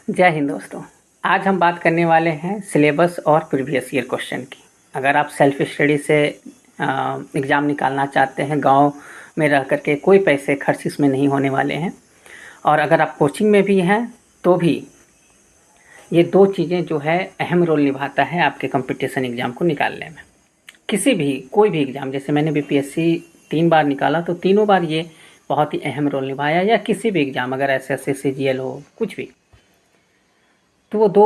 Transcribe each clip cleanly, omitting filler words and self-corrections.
जय हिंद दोस्तों। आज हम बात करने वाले हैं सिलेबस और प्रीवियस ईयर क्वेश्चन की। अगर आप सेल्फ स्टडी से एग्ज़ाम निकालना चाहते हैं, गांव में रह करके कोई पैसे खर्च इसमें नहीं होने वाले हैं, और अगर आप कोचिंग में भी हैं तो भी ये दो चीज़ें जो है अहम रोल निभाता है आपके कंपटीशन एग्ज़ाम को निकालने में। किसी भी कोई भी एग्ज़ाम, जैसे मैंने बीपीएससी 3 बार निकाला तो तीनों बार ये बहुत ही अहम रोल निभाया, या किसी भी एग्ज़ाम अगर एसएससी सीजीएल हो कुछ भी, तो वो दो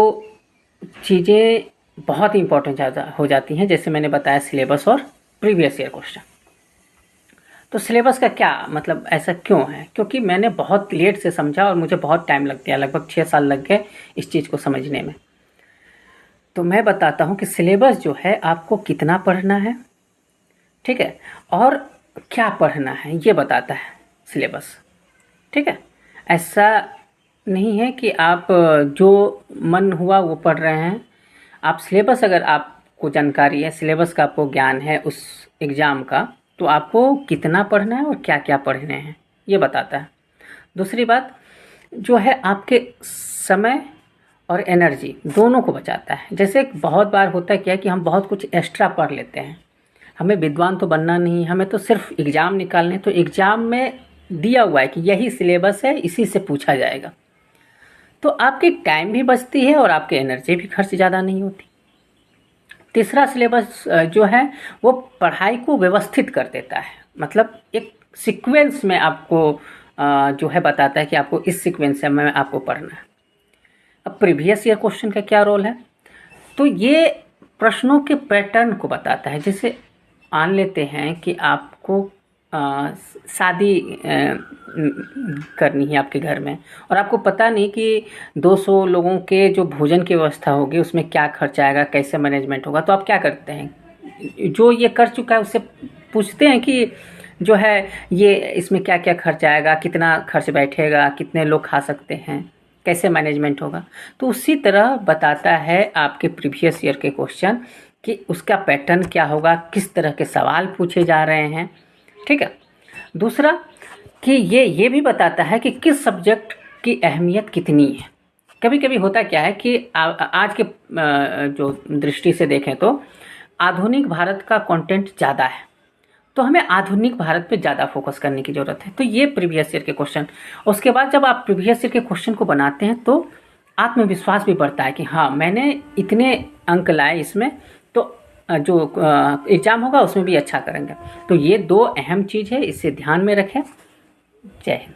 चीज़ें बहुत ही इंपॉर्टेंट हो जाती हैं। जैसे मैंने बताया सिलेबस और प्रीवियस ईयर क्वेश्चन। तो सिलेबस का क्या मतलब, ऐसा क्यों है? क्योंकि मैंने बहुत लेट से समझा और मुझे बहुत टाइम लग गया, लगभग 6 साल लग गए इस चीज़ को समझने में। तो मैं बताता हूँ कि सिलेबस जो है आपको कितना पढ़ना है, ठीक है, और क्या पढ़ना है ये बताता है सिलेबस, ठीक है। ऐसा नहीं है कि आप जो मन हुआ वो पढ़ रहे हैं। आप सिलेबस, अगर आपको जानकारी है, सिलेबस का आपको ज्ञान है उस एग्ज़ाम का, तो आपको कितना पढ़ना है और क्या क्या पढ़ने हैं ये बताता है। दूसरी बात जो है, आपके समय और एनर्जी दोनों को बचाता है। जैसे बहुत बार होता है क्या है कि हम बहुत कुछ एक्स्ट्रा पढ़ लेते हैं, हमें विद्वान तो बनना नहीं, हमें तो सिर्फ एग्ज़ाम निकालने, तो एग्ज़ाम में दिया हुआ है कि यही सिलेबस है, इसी से पूछा जाएगा, तो आपकी टाइम भी बचती है और आपकी एनर्जी भी खर्च ज़्यादा नहीं होती। तीसरा, सिलेबस जो है वो पढ़ाई को व्यवस्थित कर देता है, मतलब एक सीक्वेंस में आपको जो है बताता है कि आपको इस सीक्वेंस में आपको पढ़ना है। अब प्रीवियस ईयर क्वेश्चन का क्या रोल है, तो ये प्रश्नों के पैटर्न को बताता है। जैसे मान लेते हैं कि आपको शादी करनी है आपके घर में, और आपको पता नहीं कि 200 लोगों के जो भोजन की व्यवस्था होगी उसमें क्या खर्च आएगा, कैसे मैनेजमेंट होगा। तो आप क्या करते हैं, जो ये कर चुका है उससे पूछते हैं कि जो है ये इसमें क्या क्या खर्च आएगा, कितना खर्च बैठेगा, कितने लोग खा सकते हैं, कैसे मैनेजमेंट होगा। तो उसी तरह बताता है आपके प्रीवियस ईयर के क्वेश्चन कि उसका पैटर्न क्या होगा, किस तरह के सवाल पूछे जा रहे हैं, ठीक है। दूसरा कि ये भी बताता है कि किस सब्जेक्ट की अहमियत कितनी है। कभी कभी होता क्या है कि आज के जो दृष्टि से देखें तो आधुनिक भारत का कंटेंट ज़्यादा है, तो हमें आधुनिक भारत पे ज़्यादा फोकस करने की ज़रूरत है। तो ये प्रीवियस ईयर के क्वेश्चन, उसके बाद जब आप प्रीवियस ईयर के क्वेश्चन को बनाते हैं तो आत्मविश्वास भी बढ़ता है कि हाँ, मैंने इतने अंक लाए इसमें, तो जो एग्ज़ाम होगा उसमें भी अच्छा करेंगे। तो ये दो अहम चीज़ है, इसे ध्यान में रखें। जय हिंद।